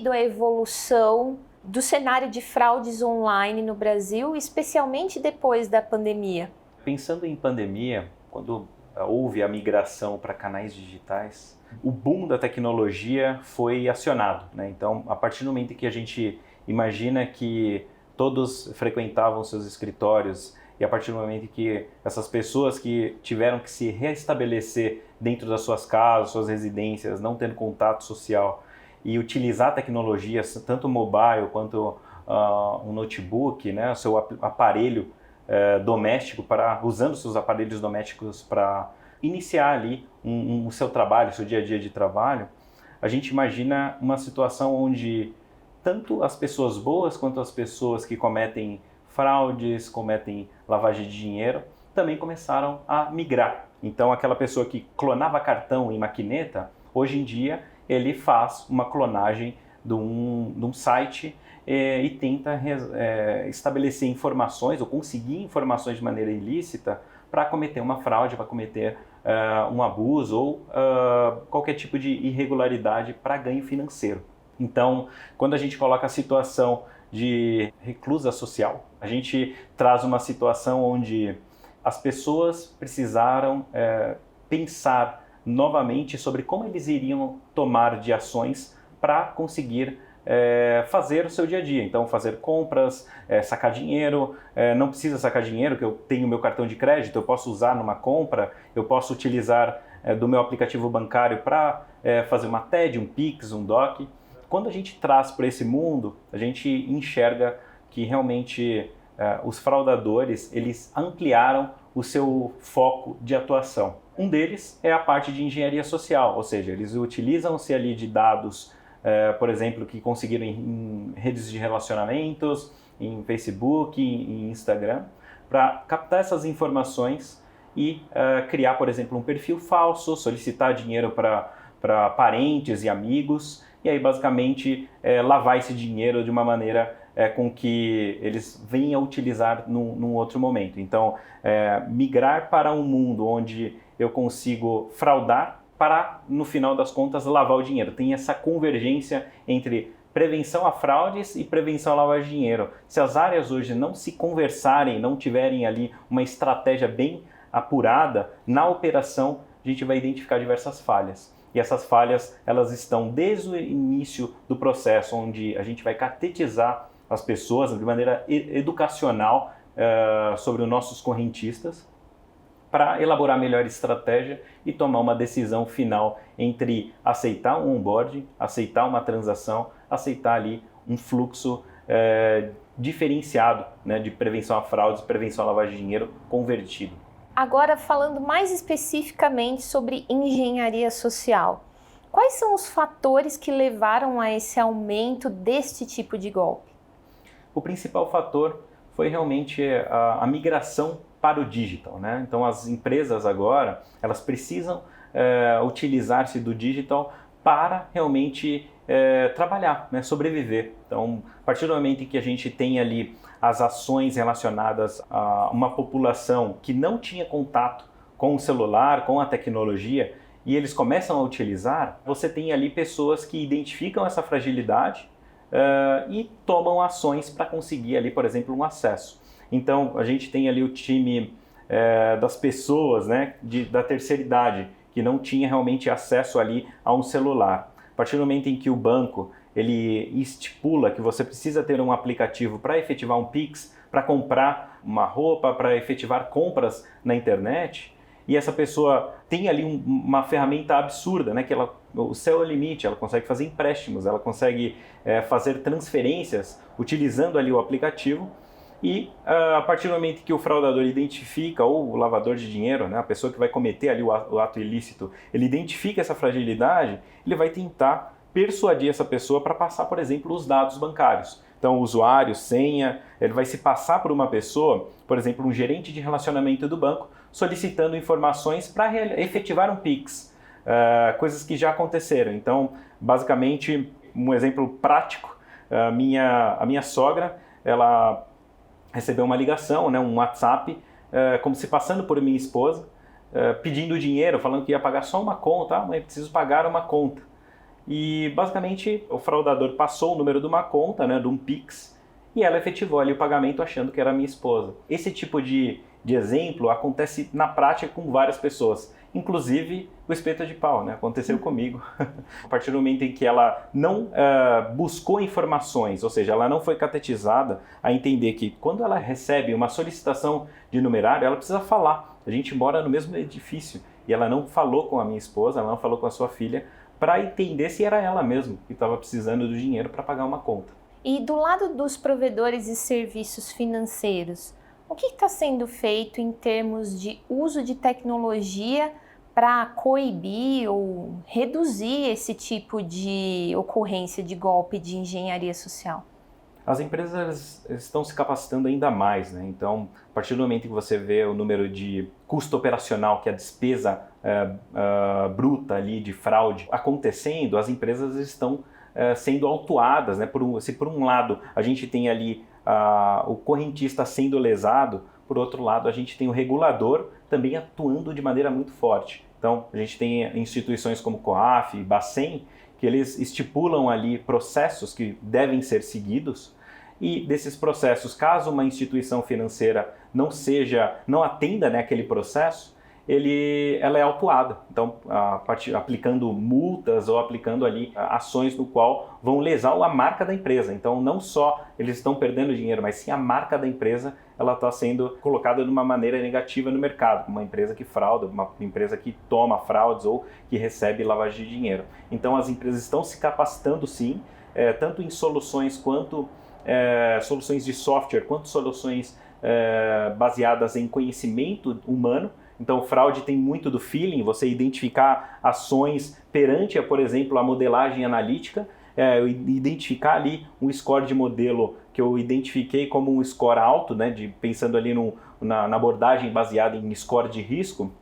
sido a evolução do cenário de fraudes online no Brasil, especialmente depois da pandemia? Pensando em pandemia, quando houve a migração para canais digitais, o boom da tecnologia foi acionado, né? Então, a partir do momento que a gente imagina que todos frequentavam seus escritórios e a partir do momento que essas pessoas que tiveram que se reestabelecer dentro das suas casas, suas residências, não tendo contato social e utilizar tecnologias, tanto mobile quanto um notebook, né, o seu aparelho doméstico, usando seus aparelhos domésticos para iniciar ali o seu trabalho, seu dia a dia de trabalho, a gente imagina uma situação onde tanto as pessoas boas quanto as pessoas que cometem fraudes, cometem lavagem de dinheiro, também começaram a migrar. Então aquela pessoa que clonava cartão em maquineta, hoje em dia ele faz uma clonagem de um site e tenta estabelecer informações ou conseguir informações de maneira ilícita para cometer uma fraude, para cometer um abuso ou qualquer tipo de irregularidade para ganho financeiro. Então, quando a gente coloca a situação de reclusa social, a gente traz uma situação onde as pessoas precisaram pensar novamente sobre como eles iriam tomar de ações para conseguir fazer o seu dia a dia. Então, fazer compras, sacar dinheiro, não precisa sacar dinheiro, que eu tenho meu cartão de crédito, eu posso usar numa compra, eu posso utilizar do meu aplicativo bancário para fazer uma TED, um Pix, um DOC. Quando a gente traz para esse mundo, a gente enxerga que realmente os fraudadores, eles ampliaram o seu foco de atuação. Um deles é a parte de engenharia social, ou seja, eles utilizam-se ali de dados, por exemplo, que conseguiram em redes de relacionamentos, em Facebook, em Instagram, para captar essas informações e criar, por exemplo, um perfil falso, solicitar dinheiro para parentes e amigos, e aí basicamente lavar esse dinheiro de uma maneira com que eles venham a utilizar num outro momento. Então, migrar para um mundo onde eu consigo fraudar para, no final das contas, lavar o dinheiro. Tem essa convergência entre prevenção a fraudes e prevenção a lavagem de dinheiro. Se as áreas hoje não se conversarem, não tiverem ali uma estratégia bem apurada, na operação a gente vai identificar diversas falhas. E essas falhas, elas estão desde o início do processo, onde a gente vai catetizar as pessoas de maneira educacional sobre os nossos correntistas, para elaborar a melhor estratégia e tomar uma decisão final entre aceitar um onboarding, aceitar uma transação, aceitar ali um fluxo diferenciado, né, de prevenção a fraudes, prevenção à lavagem de dinheiro convertido. Agora, falando mais especificamente sobre engenharia social, quais são os fatores que levaram a esse aumento deste tipo de golpe? O principal fator foi realmente a migração para o digital, né? Então as empresas agora, elas precisam utilizar-se do digital para realmente trabalhar, né? Sobreviver. Então, a partir do momento em que a gente tem ali as ações relacionadas a uma população que não tinha contato com o celular, com a tecnologia, e eles começam a utilizar, você tem ali pessoas que identificam essa fragilidade e tomam ações para conseguir ali, por exemplo, um acesso. Então, a gente tem ali o time das pessoas, né, da terceira idade, que não tinha realmente acesso ali a um celular. A partir do momento em que o banco ele estipula que você precisa ter um aplicativo para efetivar um Pix, para comprar uma roupa, para efetivar compras na internet, e essa pessoa tem ali uma ferramenta absurda, né, que o céu é o limite, ela consegue fazer empréstimos, ela consegue fazer transferências utilizando ali o aplicativo, e a partir do momento que o fraudador identifica, ou o lavador de dinheiro, né, a pessoa que vai cometer ali o ato ilícito, ele identifica essa fragilidade, ele vai tentar persuadir essa pessoa para passar, por exemplo, os dados bancários. Então, usuário, senha, ele vai se passar por uma pessoa, por exemplo, um gerente de relacionamento do banco, solicitando informações para efetivar um Pix, coisas que já aconteceram. Então, basicamente, um exemplo prático, a minha sogra, ela recebeu uma ligação, né, um WhatsApp, como se passando por minha esposa, pedindo dinheiro, falando que ia pagar só uma conta, mas preciso pagar uma conta. e basicamente o fraudador passou o número de uma conta, né, de um Pix, e ela efetivou ali o pagamento achando que era minha esposa. Esse tipo de exemplo acontece na prática com várias pessoas, inclusive o espeto de pau, né? Aconteceu comigo. A partir do momento em que ela não buscou informações, ou seja, ela não foi catequizada a entender que quando ela recebe uma solicitação de numerário, ela precisa falar. A gente mora no mesmo edifício e ela não falou com a minha esposa, ela não falou com a sua filha para entender se era ela mesma que estava precisando do dinheiro para pagar uma conta. E do lado dos provedores de serviços financeiros, o que está sendo feito em termos de uso de tecnologia para coibir ou reduzir esse tipo de ocorrência de golpe de engenharia social? As empresas estão se capacitando ainda mais, né? Então, a partir do momento que você vê o número de custo operacional, que é a despesa bruta ali de fraude acontecendo, as empresas estão sendo autuadas, né? Se por um lado a gente tem ali o correntista sendo lesado, por outro lado a gente tem o regulador também atuando de maneira muito forte. Então, a gente tem instituições como COAF, Bacen, que eles estipulam ali processos que devem ser seguidos, e desses processos, caso uma instituição financeira não atenda, né, aquele processo, ela é autuada. Então, aplicando multas ou aplicando ali ações no qual vão lesar a marca da empresa. Então, não só eles estão perdendo dinheiro, mas sim a marca da empresa, ela está sendo colocada de uma maneira negativa no mercado, uma empresa que frauda, uma empresa que toma fraudes ou que recebe lavagem de dinheiro. Então, as empresas estão se capacitando sim, tanto em soluções quanto soluções de software, quanto soluções baseadas em conhecimento humano. Então, fraude tem muito do feeling, você identificar ações perante, por exemplo, a modelagem analítica, identificar ali um score de modelo que eu identifiquei como um score alto, né, pensando ali na abordagem baseada em score de risco.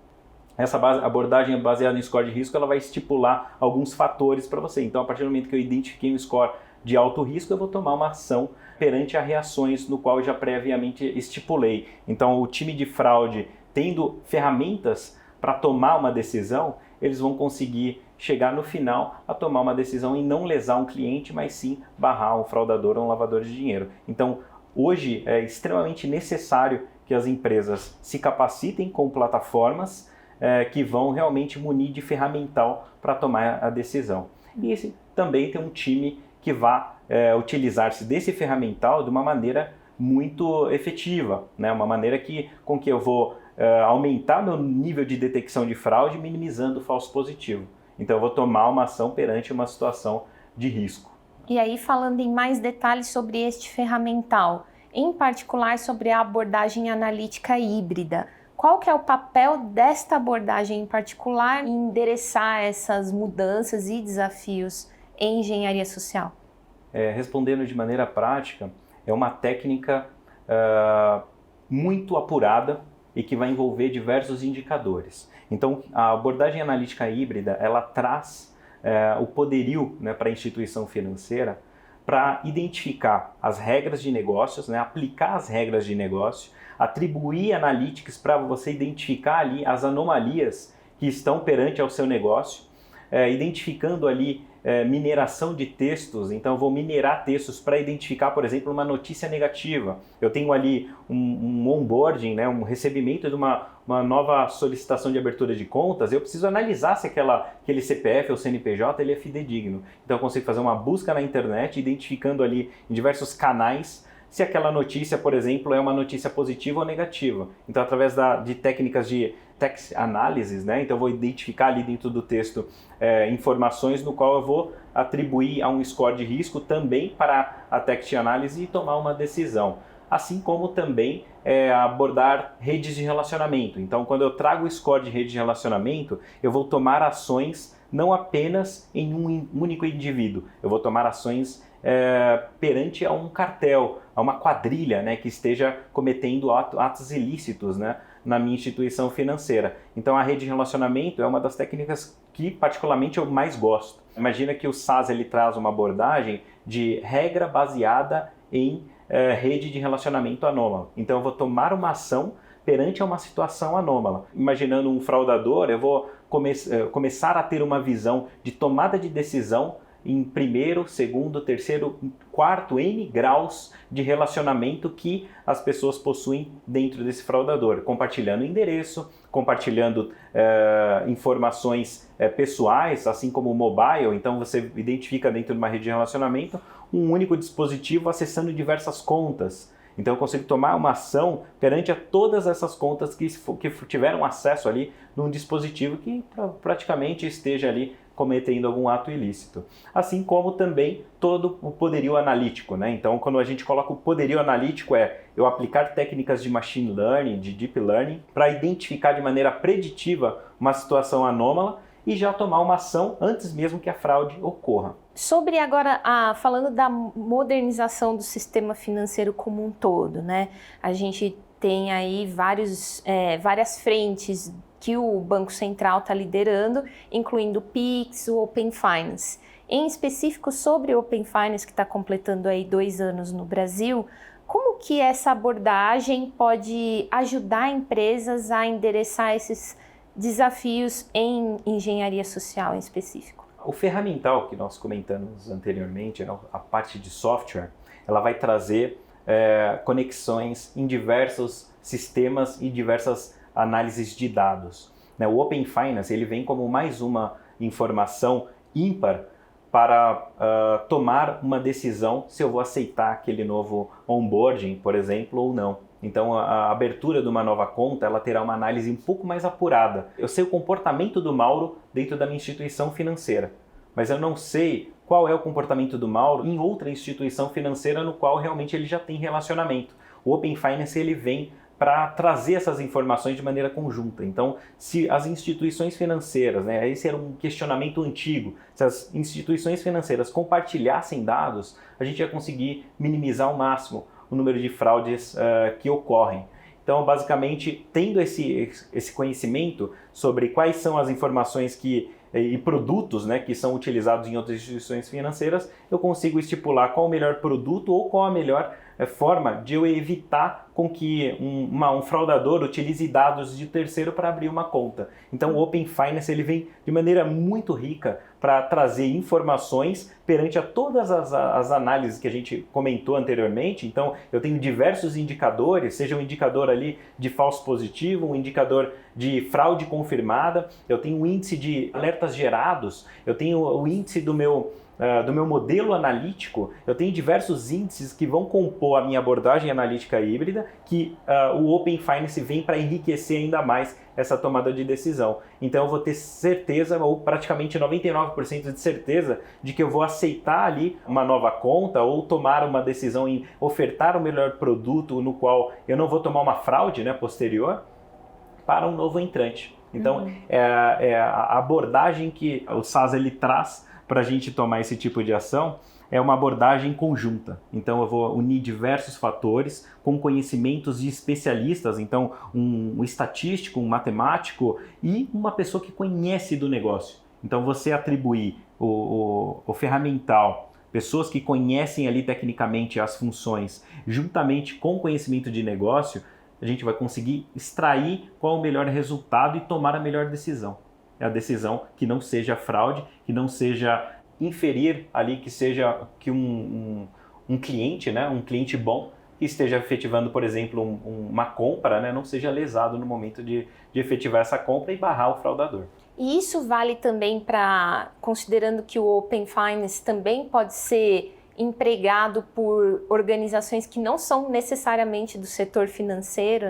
Essa abordagem baseada em score de risco, ela vai estipular alguns fatores para você. Então, a partir do momento que eu identifiquei um score de alto risco, eu vou tomar uma ação perante a reações no qual eu já previamente estipulei. Então, o time de fraude, tendo ferramentas para tomar uma decisão, eles vão conseguir chegar no final a tomar uma decisão em não lesar um cliente, mas sim barrar um fraudador ou um lavador de dinheiro. Então, hoje é extremamente necessário que as empresas se capacitem com plataformas que vão realmente munir de ferramental para tomar a decisão. E esse também tem um time que vá utilizar-se desse ferramental de uma maneira muito efetiva, né? Uma maneira com que eu vou aumentar meu nível de detecção de fraude, minimizando o falso positivo. Então eu vou tomar uma ação perante uma situação de risco. E aí, falando em mais detalhes sobre este ferramental, em particular sobre a abordagem analítica híbrida, qual que é o papel desta abordagem em particular em endereçar essas mudanças e desafios em engenharia social? Respondendo de maneira prática, é uma técnica muito apurada e que vai envolver diversos indicadores. Então, a abordagem analítica híbrida, ela traz o poderio, né, para a instituição financeira para identificar as regras de negócios, né, aplicar as regras de negócio, atribuir analytics para você identificar ali as anomalias que estão perante ao seu negócio, identificando ali mineração de textos. Então eu vou minerar textos para identificar, por exemplo, uma notícia negativa. Eu tenho ali um onboarding, né, um recebimento de uma nova solicitação de abertura de contas. Eu preciso analisar se aquele CPF ou CNPJ ele é fidedigno. Então eu consigo fazer uma busca na internet, identificando ali em diversos canais se aquela notícia, por exemplo, é uma notícia positiva ou negativa. Então, através de técnicas de text analysis, né? Então eu vou identificar ali dentro do texto informações no qual eu vou atribuir a um score de risco também para a text analysis e tomar uma decisão. Assim como também abordar redes de relacionamento. Então, quando eu trago o score de rede de relacionamento, eu vou tomar ações não apenas em um único indivíduo. Eu vou tomar ações perante a um cartel, a uma quadrilha, né, que esteja cometendo atos ilícitos, né, na minha instituição financeira. Então a rede de relacionamento é uma das técnicas que particularmente eu mais gosto. Imagina que o SAS ele traz uma abordagem de regra baseada em rede de relacionamento anômala. Então eu vou tomar uma ação perante a uma situação anômala. Imaginando um fraudador, eu vou começar a ter uma visão de tomada de decisão em primeiro, segundo, terceiro, quarto, N graus de relacionamento que as pessoas possuem dentro desse fraudador, compartilhando endereço, compartilhando informações pessoais, assim como o mobile. Então você identifica dentro de uma rede de relacionamento um único dispositivo acessando diversas contas. Então eu consigo tomar uma ação perante a todas essas contas que tiveram acesso ali num dispositivo que praticamente esteja ali cometendo algum ato ilícito. Assim como também todo o poderio analítico, né? Então quando a gente coloca o poderio analítico eu aplicar técnicas de machine learning, de deep learning, para identificar de maneira preditiva uma situação anômala e já tomar uma ação antes mesmo que a fraude ocorra. Sobre agora, falando da modernização do sistema financeiro como um todo, né? A gente tem aí várias frentes que o Banco Central está liderando, incluindo o Pix, o Open Finance. Em específico sobre o Open Finance, que está completando aí 2 anos no Brasil, como que essa abordagem pode ajudar empresas a endereçar esses desafios em engenharia social em específico? O ferramental que nós comentamos anteriormente, a parte de software, ela vai trazer conexões em diversos sistemas e diversas análises de dados. O Open Finance ele vem como mais uma informação ímpar para tomar uma decisão se eu vou aceitar aquele novo onboarding, por exemplo, ou não. Então a abertura de uma nova conta ela terá uma análise um pouco mais apurada. Eu sei o comportamento do Mauro dentro da minha instituição financeira, mas eu não sei qual é o comportamento do Mauro em outra instituição financeira no qual realmente ele já tem relacionamento. O Open Finance ele vem para trazer essas informações de maneira conjunta. Então, se as instituições financeiras, esse era um questionamento antigo, se as instituições financeiras compartilhassem dados, a gente ia conseguir minimizar ao máximo o número de fraudes que ocorrem. Então, basicamente, tendo esse conhecimento sobre quais são as informações e produtos que são utilizados em outras instituições financeiras, eu consigo estipular qual o melhor produto ou qual a melhor forma de eu evitar com que um fraudador utilize dados de terceiro para abrir uma conta. Então o Open Finance ele vem de maneira muito rica para trazer informações perante a todas as análises que a gente comentou anteriormente. Então eu tenho diversos indicadores, seja um indicador ali de falso positivo, um indicador de fraude confirmada, eu tenho um índice de alertas gerados, eu tenho o índice do meu modelo analítico, eu tenho diversos índices que vão compor a minha abordagem analítica híbrida, que o Open Finance vem para enriquecer ainda mais essa tomada de decisão. Então eu vou ter certeza, ou praticamente 99% de certeza, de que eu vou aceitar ali uma nova conta ou tomar uma decisão em ofertar o melhor produto no qual eu não vou tomar uma fraude posterior para um novo entrante. Então a abordagem que o SaaS ele traz para a gente tomar esse tipo de ação é uma abordagem conjunta. Então eu vou unir diversos fatores com conhecimentos de especialistas, então um estatístico, um matemático e uma pessoa que conhece do negócio. Então você atribuir o ferramental, pessoas que conhecem ali tecnicamente as funções, juntamente com conhecimento de negócio, a gente vai conseguir extrair qual o melhor resultado e tomar a melhor decisão. É a decisão que não seja fraude, que não seja inferir ali, que seja que um cliente, um cliente bom, que esteja efetivando, por exemplo, uma compra, não seja lesado no momento de efetivar essa compra e barrar o fraudador. E isso vale também para, considerando que o Open Finance também pode ser empregado por organizações que não são necessariamente do setor financeiro,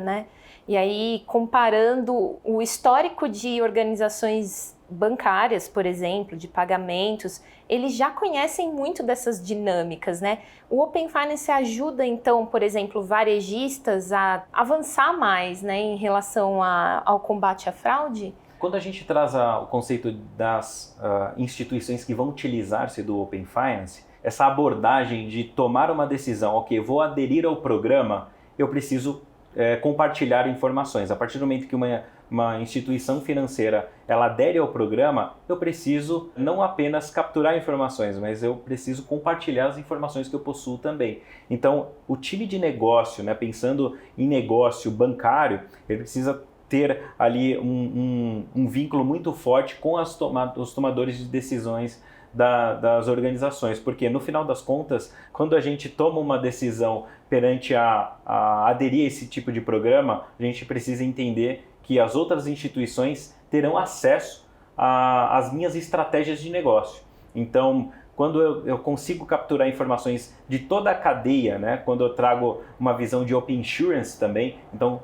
E aí, comparando o histórico de organizações bancárias, por exemplo, de pagamentos, eles já conhecem muito dessas dinâmicas, O Open Finance ajuda, então, por exemplo, varejistas a avançar mais, em relação ao combate à fraude? Quando a gente traz o conceito das instituições que vão utilizar-se do Open Finance, essa abordagem de tomar uma decisão, ok, vou aderir ao programa, eu preciso compartilhar informações. A partir do momento que uma instituição financeira ela adere ao programa, eu preciso não apenas capturar informações, mas eu preciso compartilhar as informações que eu possuo também. Então, o time de negócio, pensando em negócio bancário, ele precisa ter ali um vínculo muito forte com os tomadores de decisões das organizações, porque no final das contas, quando a gente toma uma decisão perante a aderir a esse tipo de programa, a gente precisa entender que as outras instituições terão acesso às minhas estratégias de negócio. Então, quando eu consigo capturar informações de toda a cadeia, né? Quando eu trago uma visão de Open Insurance também, então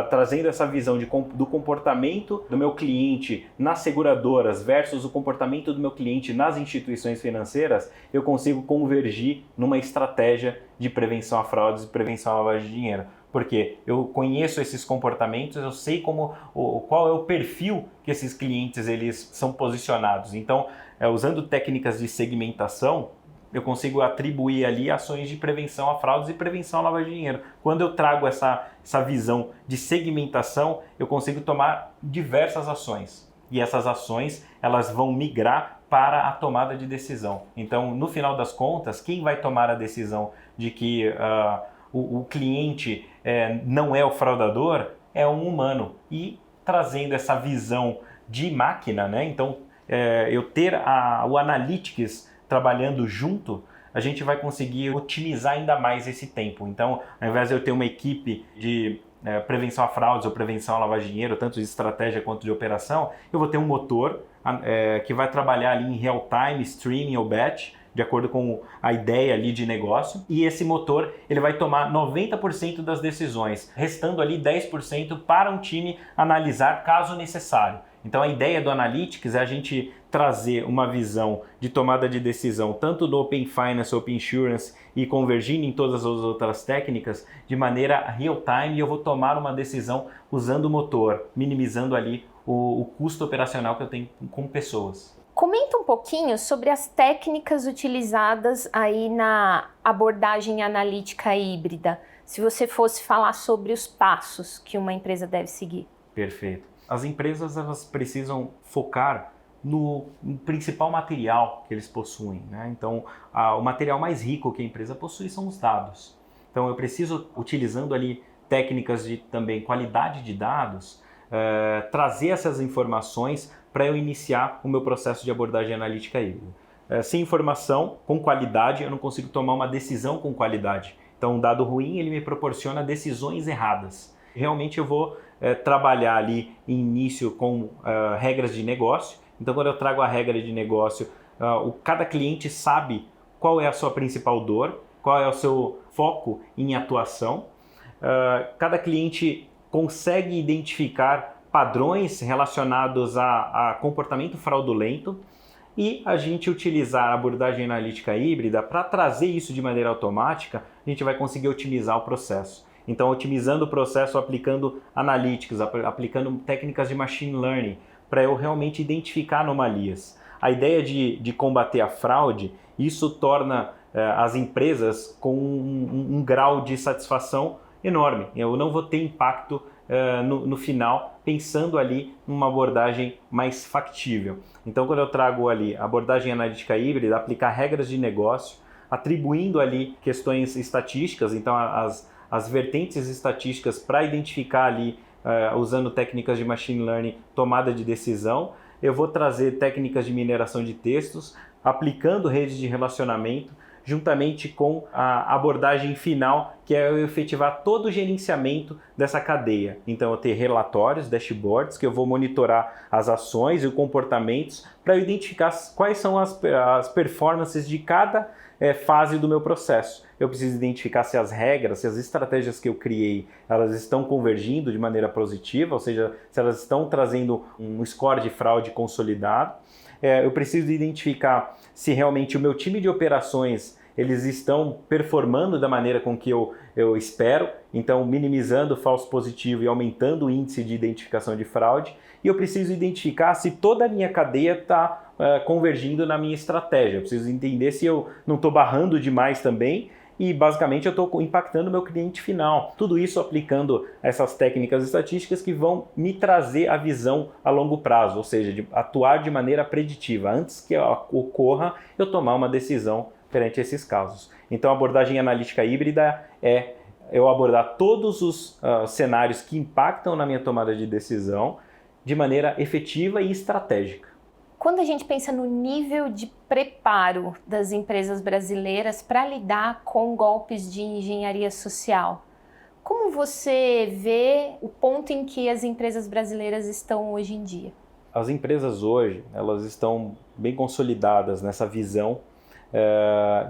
trazendo essa visão do comportamento do meu cliente nas seguradoras versus o comportamento do meu cliente nas instituições financeiras, eu consigo convergir numa estratégia de prevenção a fraudes e prevenção à lavagem de dinheiro. Porque eu conheço esses comportamentos, eu sei qual é o perfil que esses clientes eles são posicionados. Então, usando técnicas de segmentação, eu consigo atribuir ali ações de prevenção a fraudes e prevenção à lavagem de dinheiro. Quando eu trago essa visão de segmentação, eu consigo tomar diversas ações. E essas ações, elas vão migrar para a tomada de decisão. Então, no final das contas, quem vai tomar a decisão de que o cliente não é o fraudador é um humano. E trazendo essa visão de máquina, né? Então, eu ter o Analytics trabalhando junto, a gente vai conseguir otimizar ainda mais esse tempo. Então, ao invés de eu ter uma equipe de prevenção a fraudes ou prevenção à lavagem de dinheiro, tanto de estratégia quanto de operação, eu vou ter um motor que vai trabalhar ali em real time, streaming ou batch, de acordo com a ideia ali de negócio, e esse motor ele vai tomar 90% das decisões, restando ali 10% para um time analisar caso necessário. Então a ideia do Analytics é a gente trazer uma visão de tomada de decisão tanto do Open Finance, Open Insurance e convergindo em todas as outras técnicas de maneira real time, e eu vou tomar uma decisão usando o motor, minimizando ali o custo operacional que eu tenho com pessoas. Comenta um pouquinho sobre as técnicas utilizadas aí na abordagem analítica híbrida, se você fosse falar sobre os passos que uma empresa deve seguir. Perfeito. As empresas elas precisam focar no principal material que eles possuem, né? Então, o material mais rico que a empresa possui são os dados. Então, eu preciso, utilizando ali técnicas de também qualidade de dados, trazer essas informações para eu iniciar o meu processo de abordagem analítica híbrida. Sem informação, com qualidade, eu não consigo tomar uma decisão com qualidade. Então, um dado ruim, ele me proporciona decisões erradas. Realmente eu vou trabalhar ali em início com regras de negócio. Então, quando eu trago a regra de negócio, cada cliente sabe qual é a sua principal dor, qual é o seu foco em atuação. Cada cliente consegue identificar padrões relacionados a comportamento fraudulento e a gente utilizar a abordagem analítica híbrida para trazer isso de maneira automática, a gente vai conseguir otimizar o processo. Então, otimizando o processo, aplicando analytics, aplicando técnicas de machine learning, para eu realmente identificar anomalias. A ideia de combater a fraude, isso torna as empresas com um grau de satisfação enorme. Eu não vou ter impacto no final, pensando ali numa abordagem mais factível. Então, quando eu trago ali a abordagem analítica híbrida, aplicar regras de negócio, atribuindo ali questões estatísticas, então as vertentes estatísticas para identificar ali, usando técnicas de machine learning, tomada de decisão. Eu vou trazer técnicas de mineração de textos, aplicando redes de relacionamento, juntamente com a abordagem final, que é eu efetivar todo o gerenciamento dessa cadeia. Então, eu ter relatórios, dashboards, que eu vou monitorar as ações e os comportamentos para eu identificar quais são as performances de cada fase do meu processo. Eu preciso identificar se as regras, se as estratégias que eu criei, elas estão convergindo de maneira positiva, ou seja, se elas estão trazendo um score de fraude consolidado. Eu preciso identificar se realmente o meu time de operações eles estão performando da maneira com que eu espero, então minimizando o falso positivo e aumentando o índice de identificação de fraude. E eu preciso identificar se toda a minha cadeia está convergindo na minha estratégia. Eu preciso entender se eu não estou barrando demais também e basicamente eu estou impactando o meu cliente final. Tudo isso aplicando essas técnicas estatísticas que vão me trazer a visão a longo prazo, ou seja, de atuar de maneira preditiva. Antes que ocorra, eu tomar uma decisão perante esses casos. Então a abordagem analítica híbrida é eu abordar todos os cenários que impactam na minha tomada de decisão de maneira efetiva e estratégica. Quando a gente pensa no nível de preparo das empresas brasileiras para lidar com golpes de engenharia social, como você vê o ponto em que as empresas brasileiras estão hoje em dia? As empresas hoje, elas estão bem consolidadas nessa visão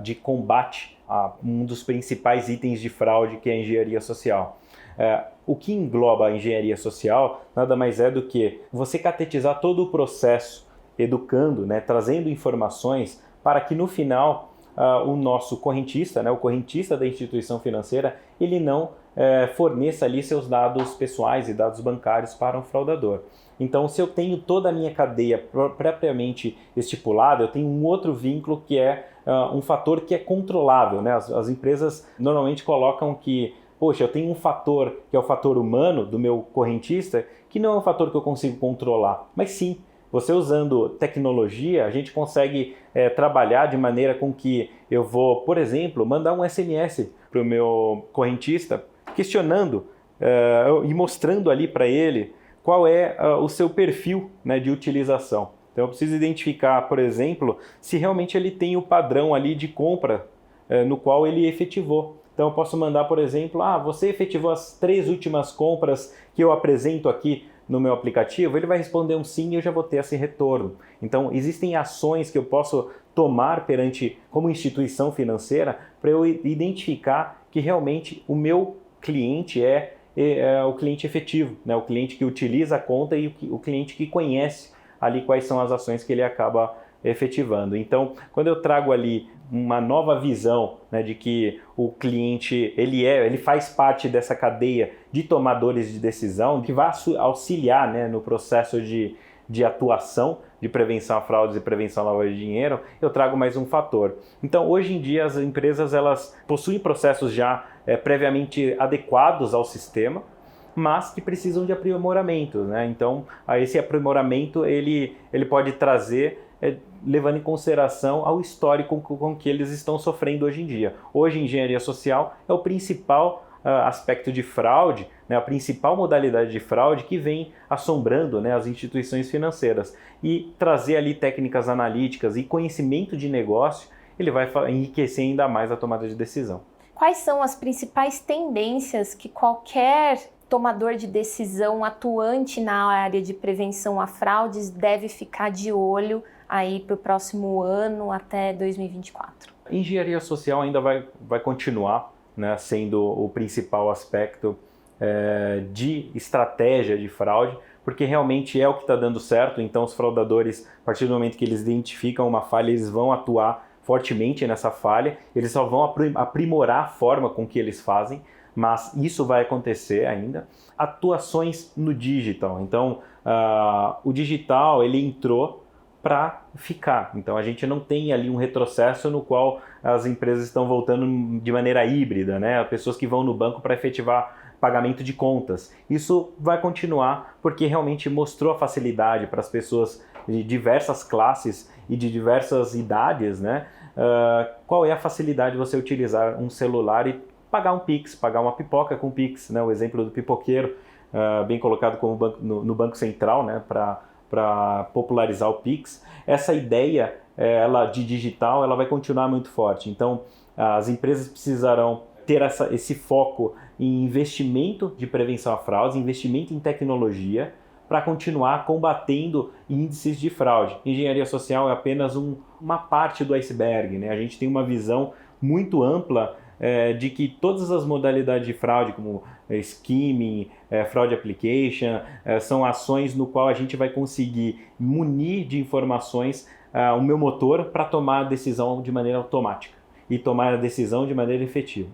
de combate a um dos principais itens de fraude, que é a engenharia social. O que engloba a engenharia social nada mais é do que você catetizar todo o processo, educando, né, trazendo informações para que no final o nosso correntista, né, o correntista da instituição financeira, ele não forneça ali seus dados pessoais e dados bancários para um fraudador. Então, se eu tenho toda a minha cadeia propriamente estipulada, eu tenho um outro vínculo que é um fator que é controlável, né? As empresas normalmente colocam que, poxa, eu tenho um fator que é o fator humano do meu correntista, que não é um fator que eu consigo controlar. Mas sim, você usando tecnologia, a gente consegue trabalhar de maneira com que eu vou, por exemplo, mandar um SMS para o meu correntista, questionando e mostrando ali para ele qual é o seu perfil, né, de utilização. Então eu preciso identificar, por exemplo, se realmente ele tem o padrão ali de compra no qual ele efetivou. Então eu posso mandar, por exemplo, você efetivou as 3 últimas compras que eu apresento aqui no meu aplicativo? Ele vai responder um sim e eu já vou ter esse retorno. Então existem ações que eu posso tomar como instituição financeira para eu identificar que realmente o meu cliente é o cliente efetivo, né? O cliente que utiliza a conta e o cliente que conhece ali quais são as ações que ele acaba efetivando. Então, quando eu trago ali uma nova visão, né, de que o cliente ele faz parte dessa cadeia de tomadores de decisão, que vai auxiliar, né, no processo de atuação de prevenção a fraudes e prevenção à lavagem de dinheiro, eu trago mais um fator. Então, hoje em dia, as empresas elas possuem processos já previamente adequados ao sistema, mas que precisam de aprimoramento, né? Então, esse aprimoramento ele pode trazer, levando em consideração ao histórico com que eles estão sofrendo hoje em dia. Hoje, a engenharia social é o principal aspecto de fraude, né, a principal modalidade de fraude que vem assombrando, né, as instituições financeiras. E trazer ali técnicas analíticas e conhecimento de negócio, ele vai enriquecer ainda mais a tomada de decisão. Quais são as principais tendências que qualquer tomador de decisão atuante na área de prevenção a fraudes deve ficar de olho aí para o próximo ano até 2024? Engenharia social ainda vai continuar, né, sendo o principal aspecto de estratégia de fraude, porque realmente é o que está dando certo. Então os fraudadores, a partir do momento que eles identificam uma falha, eles vão atuar fortemente nessa falha, eles só vão aprimorar a forma com que eles fazem, mas isso vai acontecer ainda. Atuações no digital. Então o digital ele entrou para ficar. Então a gente não tem ali um retrocesso no qual as empresas estão voltando de maneira híbrida, né? Pessoas que vão no banco para efetivar pagamento de contas. Isso vai continuar porque realmente mostrou a facilidade para as pessoas de diversas classes e de diversas idades, né? Qual é a facilidade de você utilizar um celular e pagar um Pix, pagar uma pipoca com Pix, né? O exemplo do pipoqueiro, bem colocado como no Banco Central, né? Para popularizar o Pix. Essa ideia de digital ela vai continuar muito forte. Então, as empresas precisarão ter esse foco em investimento de prevenção a fraudes, investimento em tecnologia, para continuar combatendo índices de fraude. Engenharia social é apenas uma parte do iceberg, né? A gente tem uma visão muito ampla de que todas as modalidades de fraude, como skimming, fraud application, são ações no qual a gente vai conseguir munir de informações o meu motor para tomar a decisão de maneira automática e tomar a decisão de maneira efetiva.